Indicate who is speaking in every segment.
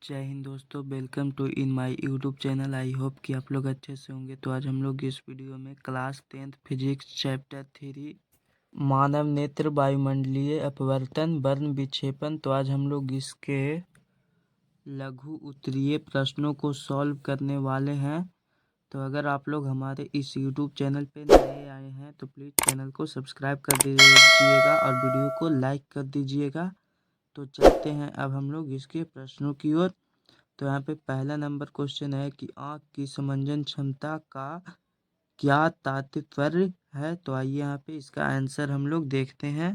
Speaker 1: जय हिंद दोस्तों, welcome to in my YouTube channel. I hope कि आप लोग अच्छे से होंगे। तो आज हम लोग इस वीडियो में क्लास 10th फिजिक्स चैप्टर 3 मानव नेत्र वायुमंडलीय अपवर्तन वर्ण विक्षेपण, तो आज हम लोग इसके लघु उत्तरीय प्रश्नों को सॉल्व करने वाले हैं। तो अगर आप लोग हमारे इस यूट्यूब चैनल पे नए आए हैं तो प्लीज़ चैनल को सब्सक्राइब कर दीजिएगा और वीडियो को लाइक कर दीजिएगा। तो चलते हैं अब हम लोग इसके प्रश्नों की ओर। तो यहाँ पे पहला नंबर क्वेश्चन है कि आँख की समंजन क्षमता का क्या तात्पर्य है। तो आइए यहाँ पे इसका आंसर हम लोग देखते हैं।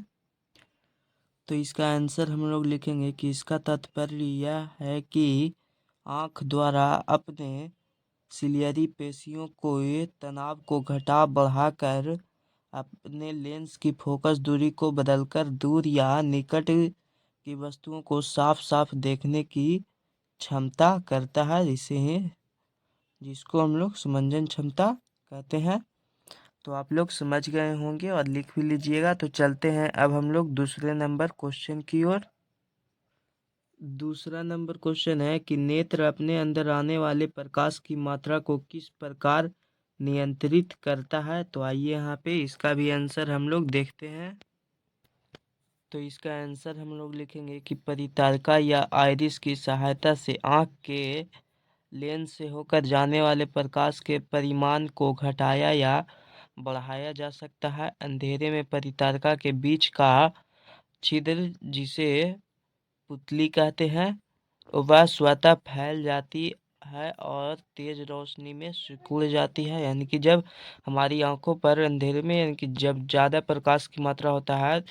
Speaker 1: तो इसका आंसर हम लोग लिखेंगे कि इसका तात्पर्य यह है कि आँख द्वारा अपने सिलियरी पेशियों को तनाव को घटा बढ़ाकर अपने लेंस की फोकस दूरी को बदलकर दूर या निकट की वस्तुओं को साफ साफ देखने की क्षमता करता है, जिसको हम लोग समंजन क्षमता कहते हैं। तो आप लोग समझ गए होंगे और लिख भी लीजिएगा। तो चलते हैं अब हम लोग दूसरे नंबर क्वेश्चन की ओर। दूसरा नंबर क्वेश्चन है कि नेत्र अपने अंदर आने वाले प्रकाश की मात्रा को किस प्रकार नियंत्रित करता है। तो आइए यहाँ पे इसका भी आंसर हम लोग देखते हैं। तो इसका आंसर हम लोग लिखेंगे कि परितारिका या आइरिस की सहायता से आँख के लेंस से होकर जाने वाले प्रकाश के परिमाण को घटाया या बढ़ाया जा सकता है। अंधेरे में परितारिका के बीच का छिद्र, जिसे पुतली कहते हैं, वह स्वतः फैल जाती है और तेज रोशनी में सिकुड़ जाती है। यानी कि जब हमारी आंखों पर अंधेरे में, यानी कि जब ज़्यादा प्रकाश की मात्रा होता है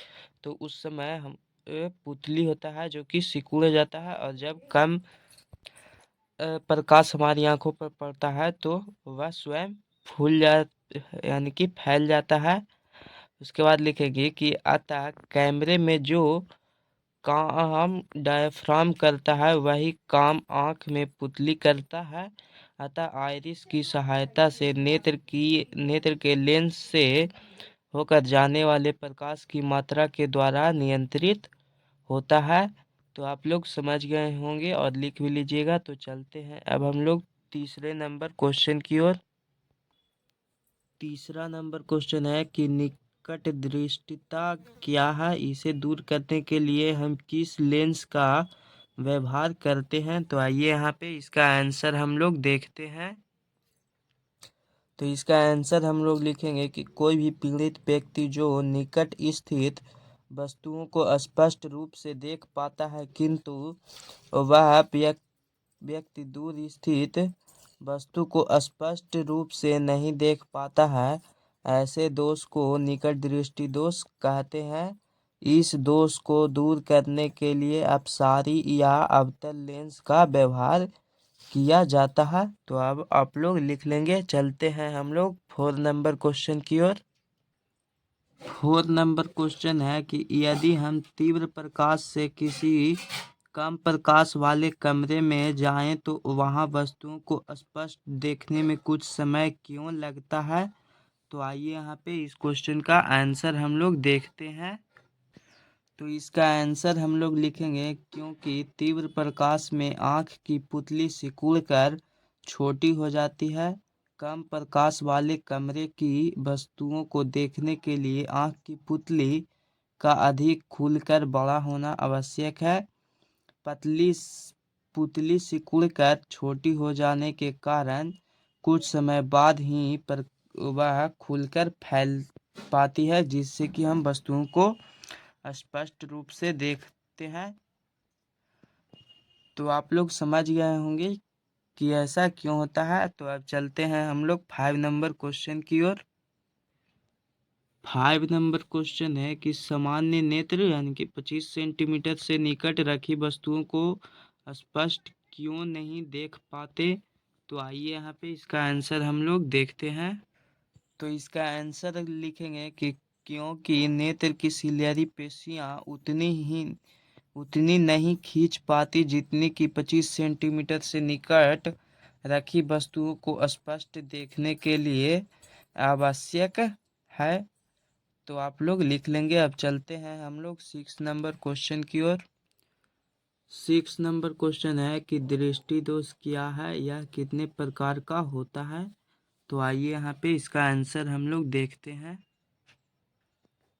Speaker 1: तो उस समय हम पुतली होता है जो कि सिकुड़ जाता है, और जब कम प्रकाश हमारी आंखों पर पड़ता है तो वह स्वयं फूल जा यानी कि फैल जाता है। उसके बाद लिखेंगे कि अतः कैमरे में जो काम डायफ्राम करता है वही काम आँख में पुतली करता है। अतः आइरिस की सहायता से नेत्र के लेंस से होकर जाने वाले प्रकाश की मात्रा के द्वारा नियंत्रित होता है। तो आप लोग समझ गए होंगे और लिख भी लीजिएगा। तो चलते हैं अब हम लोग तीसरे नंबर क्वेश्चन की ओर। तीसरा नंबर क्वेश्चन है कि निकट दृष्टिता क्या है, इसे दूर करने के लिए हम किस लेंस का व्यवहार करते हैं। तो आइए यहाँ पे इसका आंसर हम लोग देखते हैं। तो इसका आंसर हम लोग लिखेंगे कि कोई भी पीड़ित व्यक्ति जो निकट स्थित वस्तुओं को स्पष्ट रूप से देख पाता है किंतु वह व्यक्ति दूर स्थित वस्तु को स्पष्ट रूप से नहीं देख पाता है, ऐसे दोष को निकट दृष्टि दोष कहते हैं। इस दोष को दूर करने के लिए अपसारी या अवतल लेंस का व्यवहार किया जाता है। तो अब आप लोग लिख लेंगे। चलते हैं हम लोग 4 नंबर क्वेश्चन की ओर। 4 नंबर क्वेश्चन है कि यदि हम तीव्र प्रकाश से किसी कम प्रकाश वाले कमरे में जाएं तो वहां वस्तुओं को स्पष्ट देखने में कुछ समय क्यों लगता है। तो आइए यहाँ पे इस क्वेश्चन का आंसर हम लोग देखते हैं। तो इसका आंसर हम लोग लिखेंगे क्योंकि तीव्र प्रकाश में आँख की पुतली सिकुड़कर छोटी हो जाती है। कम प्रकाश वाले कमरे की वस्तुओं को देखने के लिए आँख की पुतली का अधिक खुलकर बड़ा होना आवश्यक है। पतली पुतली सिकुड़कर छोटी हो जाने के कारण कुछ समय बाद ही वह खुलकर फैल पाती है, जिससे कि हम वस्तुओं को स्पष्ट रूप से देखते हैं। तो आप लोग समझ गए होंगे कि ऐसा क्यों होता है। तो अब चलते हैं हम लोग 5 नंबर क्वेश्चन की ओर। 5 नंबर क्वेश्चन है कि सामान्य नेत्र यानी कि 25 सेंटीमीटर से निकट रखी वस्तुओं को स्पष्ट क्यों नहीं देख पाते। तो आइए यहाँ पे इसका आंसर हम लोग देखते हैं। तो इसका आंसर लिखेंगे कि क्योंकि नेत्र की सिलियरी पेशियाँ उतनी नहीं खींच पाती जितनी कि 25 सेंटीमीटर से निकट रखी वस्तुओं को स्पष्ट देखने के लिए आवश्यक है। तो आप लोग लिख लेंगे। अब चलते हैं हम लोग 6 नंबर क्वेश्चन की ओर। 6 नंबर क्वेश्चन है कि दृष्टि दोष क्या है, यह कितने प्रकार का होता है। तो आइए यहाँ पे इसका आंसर हम लोग देखते हैं।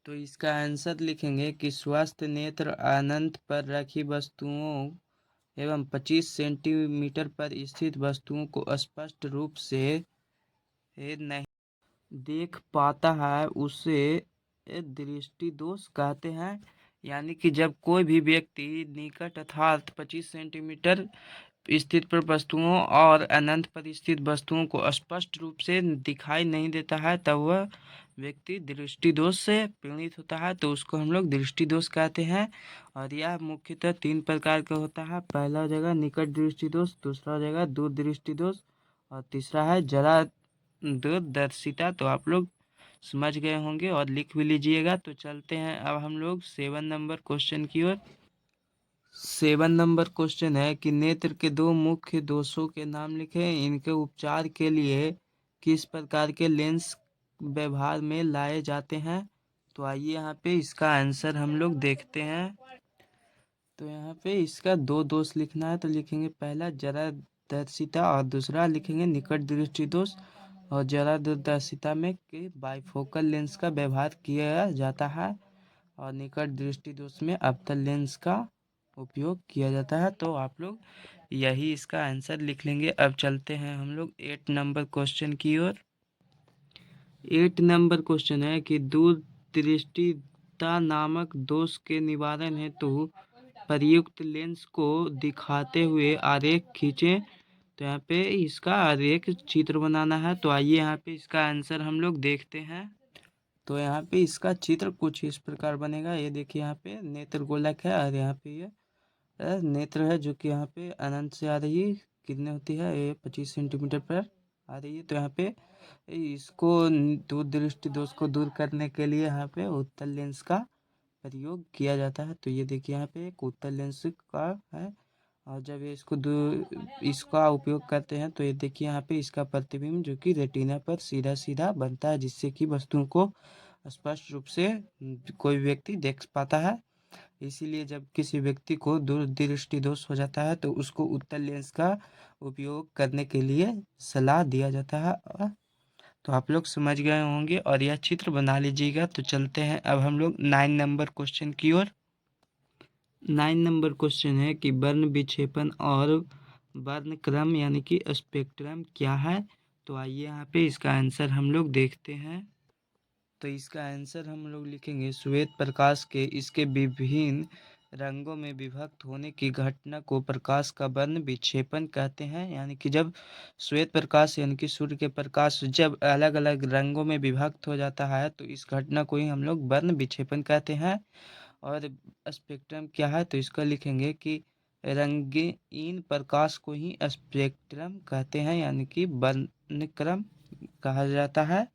Speaker 1: तो इसका आंसर लिखेंगे कि स्वस्थ नेत्र अनंत पर रखी वस्तुओं एवं 25 सेंटीमीटर पर स्थित वस्तुओं को स्पष्ट रूप से नहीं देख पाता है, उसे दृष्टि दोष कहते हैं। यानी कि जब कोई भी व्यक्ति निकट अर्थात 25 सेंटीमीटर स्थित पर वस्तुओं और अनंत पर स्थित वस्तुओं को स्पष्ट रूप से दिखाई नहीं देता है, तब वह व्यक्ति दृष्टि दोष से पीड़ित होता है, तो उसको हम लोग दृष्टि दोष कहते हैं। और यह मुख्यतः 3 प्रकार का होता है। पहला जगह निकट दृष्टि दोष, दूसरा जगह दूर दृष्टि दोष, और तीसरा है जरा दूरदर्शिता। तो आप लोग समझ गए होंगे और लिख भी लीजिएगा। तो चलते हैं अब हम लोग 7 नंबर क्वेश्चन की ओर। 7 नंबर क्वेश्चन है कि नेत्र के दो मुख्य दोषों के नाम लिखें, इनके उपचार के लिए किस प्रकार के लेंस व्यवहार में लाए जाते हैं। तो आइए यहाँ पे इसका आंसर हम लोग देखते हैं। तो यहाँ पे इसका 2 दोष लिखना है, तो लिखेंगे पहला जरा दर्शिता और दूसरा लिखेंगे निकट दृष्टि दोष। और जरा दूरदर्शिता में कि बाइफोकल लेंस का व्यवहार किया जाता है और निकट दृष्टि दोष में अवतल लेंस का उपयोग किया जाता है। तो आप लोग यही इसका आंसर लिख लेंगे। अब चलते हैं हम लोग 8 नंबर क्वेश्चन की ओर। 8 नंबर क्वेश्चन है कि दूर दृष्टिता नामक दोष के निवारण हेतु प्रयुक्त लेंस को दिखाते हुए आरेख खींचें। तो यहाँ पे इसका आरेख चित्र बनाना है। तो आइए यहाँ पे इसका आंसर हम लोग देखते हैं। तो यहाँ पे इसका चित्र कुछ इस प्रकार बनेगा। ये देखिए यहाँ पे नेत्र गोलक है और यहाँ पे ये नेत्र है जो कि यहाँ पे अनंत से आ रही है। कितने होती है ये 25 सेंटीमीटर पर आ रही है। तो यहाँ पे इसको दूर दृष्टि दोष को दूर करने के लिए यहाँ पे उत्तल लेंस का प्रयोग किया जाता है। तो ये देखिए यहाँ पे एक उत्तल लेंस का है और जब ये इसका उपयोग करते हैं तो ये देखिए यहाँ पे इसका प्रतिबिंब जो कि रेटिना पर सीधा सीधा बनता है, जिससे कि वस्तुओं को स्पष्ट रूप से कोई व्यक्ति देख पाता है। इसीलिए जब किसी व्यक्ति को दूर दृष्टि दोष हो जाता है तो उसको उत्तल लेंस का उपयोग करने के लिए सलाह दिया जाता है। तो आप लोग समझ गए होंगे और यह चित्र बना लीजिएगा। तो चलते हैं अब हम लोग 9 नंबर क्वेश्चन की ओर। 9 नंबर क्वेश्चन है कि वर्ण विक्षेपण और वर्ण क्रम यानी कि स्पेक्ट्रम क्या है। तो आइए यहाँ पे इसका आंसर हम लोग देखते हैं। तो इसका आंसर हम लोग लिखेंगे श्वेत प्रकाश के इसके विभिन्न रंगों में विभक्त होने की घटना को प्रकाश का वर्ण विक्षेपण कहते हैं। यानी कि जब श्वेत प्रकाश यानी कि सूर्य के प्रकाश जब अलग अलग रंगों में विभक्त हो जाता है तो इस घटना को ही हम लोग वर्ण विक्षेपण कहते हैं। और स्पेक्ट्रम क्या है, तो इसका लिखेंगे कि रंगीन प्रकाश को ही स्पेक्ट्रम कहते हैं, यानी कि वर्णक्रम कहा जाता है।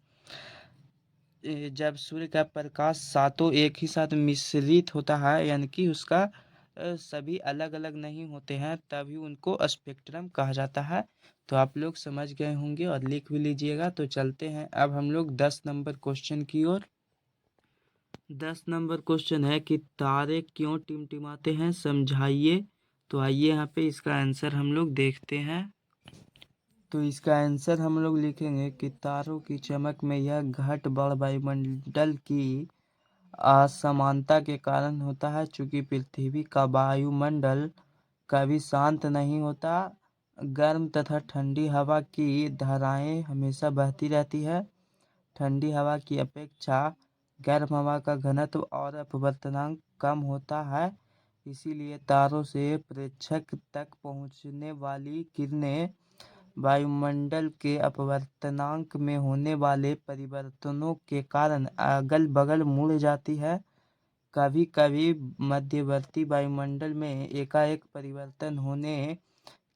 Speaker 1: जब सूर्य का प्रकाश सातों एक ही साथ मिश्रित होता है यानी कि उसका सभी अलग अलग नहीं होते हैं, तभी उनको स्पेक्ट्रम कहा जाता है। तो आप लोग समझ गए होंगे और लिख भी लीजिएगा। तो चलते हैं अब हम लोग 10 नंबर क्वेश्चन की ओर। 10 नंबर क्वेश्चन है कि तारे क्यों टिमटिमाते हैं, समझाइए। तो आइए यहाँ पे इसका आंसर हम लोग देखते हैं। तो इसका आंसर हम लोग लिखेंगे कि तारों की चमक में यह घट बढ़ वायुमंडल की असमानता के कारण होता है। चूंकि पृथ्वी का वायुमंडल कभी शांत नहीं होता, गर्म तथा ठंडी हवा की धाराएं हमेशा बहती रहती है। ठंडी हवा की अपेक्षा गर्म हवा का घनत्व और अपवर्तनांक कम होता है। इसीलिए तारों से प्रेक्षक तक पहुंचने वाली किरणें वायुमंडल के अपवर्तनांक में होने वाले परिवर्तनों के कारण अगल बगल मुड़ जाती है। कभी कभी मध्यवर्ती वायुमंडल में एकाएक परिवर्तन होने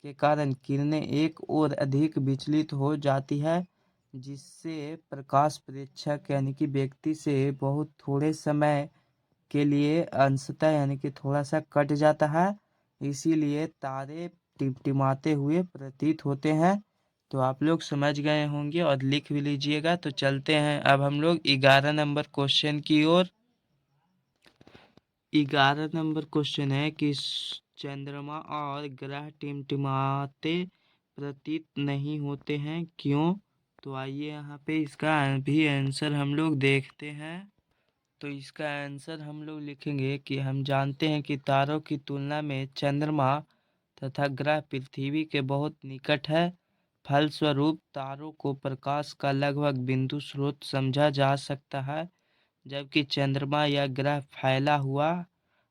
Speaker 1: के कारण किरणें एक और अधिक विचलित हो जाती है, जिससे प्रकाश प्रेक्षक यानी कि व्यक्ति से बहुत थोड़े समय के लिए अंशतः यानी कि थोड़ा सा कट जाता है। इसीलिए तारे टिमटिमाते हुए प्रतीत होते हैं। तो आप लोग समझ गए होंगे और लिख भी लीजिएगा। तो चलते हैं अब हम लोग 11 नंबर क्वेश्चन की ओर। 11 नंबर क्वेश्चन है कि चंद्रमा और ग्रह टिमटिमाते प्रतीत नहीं होते हैं, क्यों? तो आइए यहाँ पे इसका भी आंसर हम लोग देखते हैं। तो इसका आंसर हम लोग लिखेंगे कि हम जानते हैं कि तारों की तुलना में चंद्रमा तथा ग्रह पृथ्वी के बहुत निकट है। फलस्वरूप तारों को प्रकाश का लगभग बिंदु स्रोत समझा जा सकता है, जबकि चंद्रमा या ग्रह फैला हुआ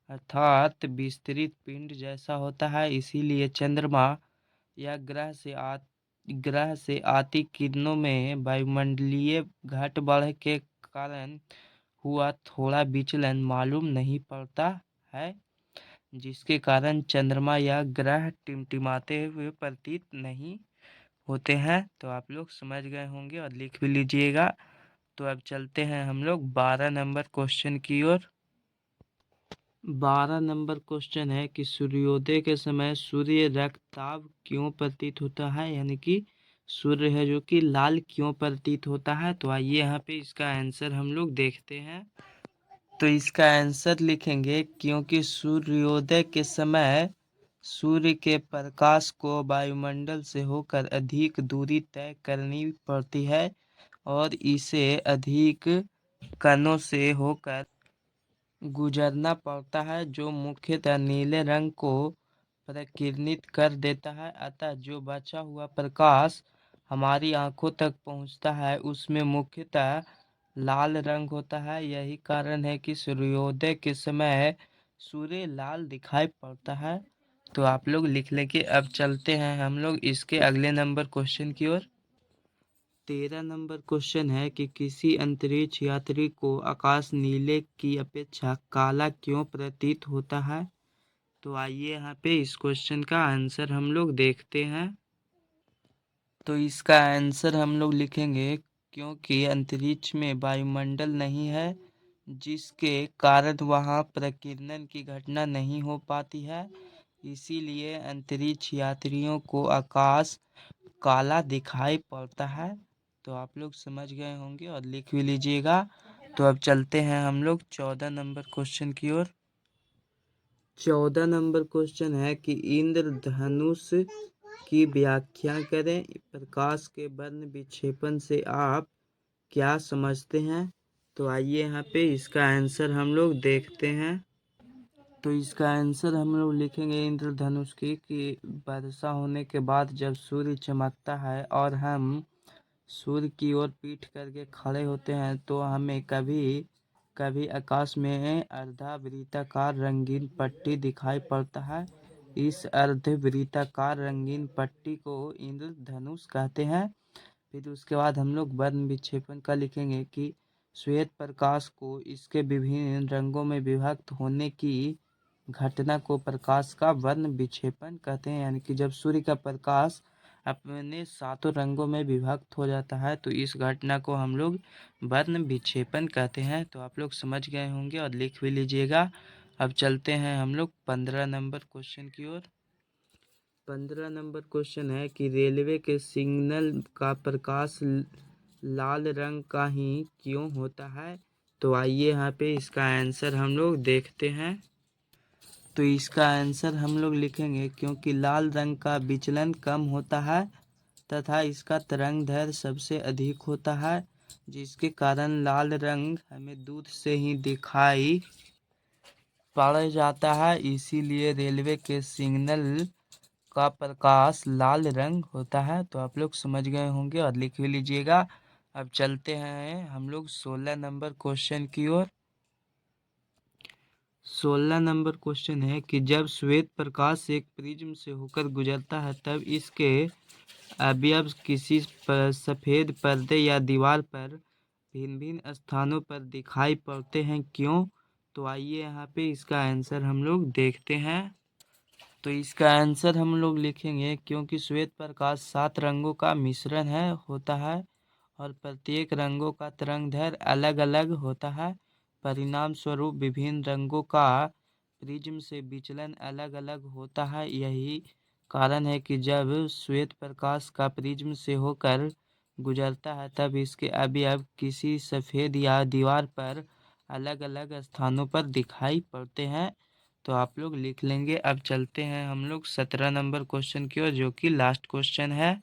Speaker 1: अर्थात विस्तृत पिंड जैसा होता है। इसीलिए चंद्रमा या ग्रह से आती किरणों में वायुमंडलीय घट बढ़ के कारण हुआ थोड़ा विचलन मालूम नहीं पड़ता है, जिसके कारण चंद्रमा या ग्रह टिमटिमाते हुए प्रतीत नहीं होते हैं। तो आप लोग समझ गए होंगे और लिख भी लीजिएगा। तो अब चलते हैं हम लोग 12 नंबर क्वेश्चन की ओर। 12 नंबर क्वेश्चन है कि सूर्योदय के समय सूर्य रक्तताप क्यों प्रतीत होता है, यानी कि सूर्य है जो कि लाल क्यों प्रतीत होता है। तो आइए यहाँ पे इसका आंसर हम लोग देखते हैं। तो इसका आंसर लिखेंगे क्योंकि सूर्योदय के समय सूर्य के प्रकाश को वायुमंडल से होकर अधिक दूरी तय करनी पड़ती है और इसे अधिक कणों से होकर गुजरना पड़ता है, जो मुख्यतः नीले रंग को प्रकिरनित कर देता है। अतः जो बचा हुआ प्रकाश हमारी आंखों तक पहुंचता है उसमें मुख्यतः लाल रंग होता है। यही कारण है कि सूर्योदय के समय सूर्य लाल दिखाई पड़ता है। तो आप लोग लिख लेंगे। अब चलते हैं हम लोग इसके अगले नंबर क्वेश्चन की ओर। 13 नंबर क्वेश्चन है कि किसी अंतरिक्ष यात्री को आकाश नीले की अपेक्षा काला क्यों प्रतीत होता है। तो आइए यहाँ पे इस क्वेश्चन का आंसर हम लोग देखते हैं। तो इसका आंसर हम लोग लिखेंगे क्योंकि अंतरिक्ष में वायुमंडल नहीं है, जिसके कारण वहाँ प्रकीर्णन की घटना नहीं हो पाती है। इसीलिए अंतरिक्ष यात्रियों को आकाश काला दिखाई पड़ता है। तो आप लोग समझ गए होंगे और लिख भी लीजिएगा। तो अब चलते हैं हम लोग 14 नंबर क्वेश्चन की ओर। 14 नंबर क्वेश्चन है कि इंद्रधनुष की व्याख्या करें। प्रकाश के वर्ण विक्षेपण से आप क्या समझते हैं। तो आइए यहाँ पे इसका आंसर हम लोग देखते हैं। तो इसका आंसर हम लोग लिखेंगे इंद्रधनुष की कि वर्षा होने के बाद जब सूर्य चमकता है और हम सूर्य की ओर पीठ करके खड़े होते हैं तो हमें कभी कभी आकाश में अर्धवृत्ताकार रंगीन पट्टी दिखाई पड़ता है। इस अर्धवृत्ताकार रंगीन पट्टी को इंद्रधनुष कहते हैं। फिर उसके बाद हम लोग वर्ण विक्षेपण का लिखेंगे कि श्वेत प्रकाश को इसके विभिन्न रंगों में विभक्त होने की घटना को प्रकाश का वर्ण विक्षेपण कहते हैं। यानी कि जब सूर्य का प्रकाश अपने 7 रंगों में विभक्त हो जाता है तो इस घटना को हम लोग वर्ण विक्षेपण कहते हैं। तो आप लोग समझ गए होंगे और लिख भी लीजिएगा। अब चलते हैं हम लोग 15 नंबर क्वेश्चन की ओर। 15 नंबर क्वेश्चन है कि रेलवे के सिग्नल का प्रकाश लाल रंग का ही क्यों होता है। तो आइए यहाँ पे इसका आंसर हम लोग देखते हैं। तो इसका आंसर हम लोग लिखेंगे क्योंकि लाल रंग का विचलन कम होता है तथा इसका तरंग दैर्ध्य सबसे अधिक होता है, जिसके कारण लाल रंग हमें दूर से ही दिखाई पड़ जाता है। इसीलिए रेलवे के सिग्नल का प्रकाश लाल रंग होता है। तो आप लोग समझ गए होंगे और लिख भी लीजिएगा। अब चलते हैं हम लोग 16 नंबर क्वेश्चन की ओर। 16 नंबर क्वेश्चन है कि जब श्वेत प्रकाश एक प्रिज्म से होकर गुजरता है तब इसके अवयव किसी सफ़ेद पर्दे या दीवार पर भिन्न भिन्न स्थानों पर दिखाई पड़ते हैं, क्यों? तो आइए यहाँ पे इसका आंसर हम लोग देखते हैं। तो इसका आंसर हम लोग लिखेंगे क्योंकि श्वेत प्रकाश 7 रंगों का मिश्रण होता है और प्रत्येक रंगों का तरंग दैर्ध्य अलग अलग होता है। परिणाम स्वरूप विभिन्न रंगों का प्रिज्म से विचलन अलग अलग होता है। यही कारण है कि जब श्वेत प्रकाश का प्रिज्म से होकर गुजरता है तब इसके अवयव किसी सफ़ेद या दीवार पर अलग अलग स्थानों पर दिखाई पड़ते हैं। तो आप लोग लिख लेंगे। अब चलते हैं हम लोग 17 नंबर क्वेश्चन की ओर, जो कि लास्ट क्वेश्चन है।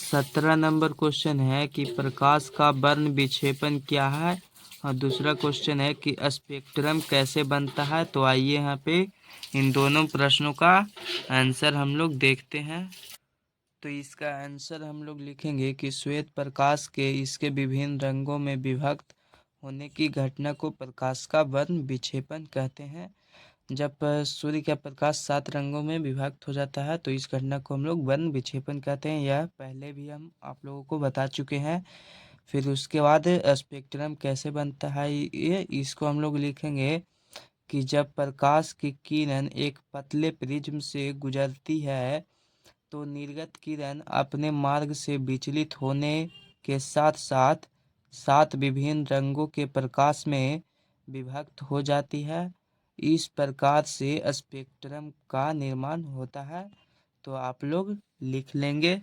Speaker 1: 17 नंबर क्वेश्चन है कि प्रकाश का वर्ण विक्षेपण क्या है, और दूसरा क्वेश्चन है कि स्पेक्ट्रम कैसे बनता है। तो आइए यहाँ पे इन दोनों प्रश्नों का आंसर हम लोग देखते हैं। तो इसका आंसर हम लोग लिखेंगे कि श्वेत प्रकाश के इसके विभिन्न रंगों में विभक्त होने की घटना को प्रकाश का वर्ण विक्षेपण कहते हैं। जब सूर्य का प्रकाश 7 रंगों में विभक्त हो जाता है तो इस घटना को हम लोग वर्ण विक्षेपण कहते हैं। यह पहले भी हम आप लोगों को बता चुके हैं। फिर उसके बाद स्पेक्ट्रम कैसे बनता है, ये इसको हम लोग लिखेंगे कि जब प्रकाश की किरण एक पतले प्रिज्म से गुजरती है तो निर्गत किरण अपने मार्ग से विचलित होने के साथ साथ 7 विभिन्न रंगों के प्रकाश में विभक्त हो जाती है। इस प्रकार से स्पेक्ट्रम का निर्माण होता है। तो आप लोग लिख लेंगे।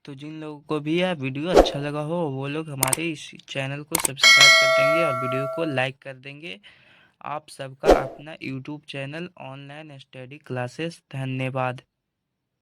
Speaker 1: तो जिन लोगों को भी यह वीडियो अच्छा लगा हो वो लोग हमारे इस चैनल को सब्सक्राइब कर देंगे और वीडियो को लाइक कर देंगे। आप सबका अपना YouTube channel online study classes. धन्यवाद।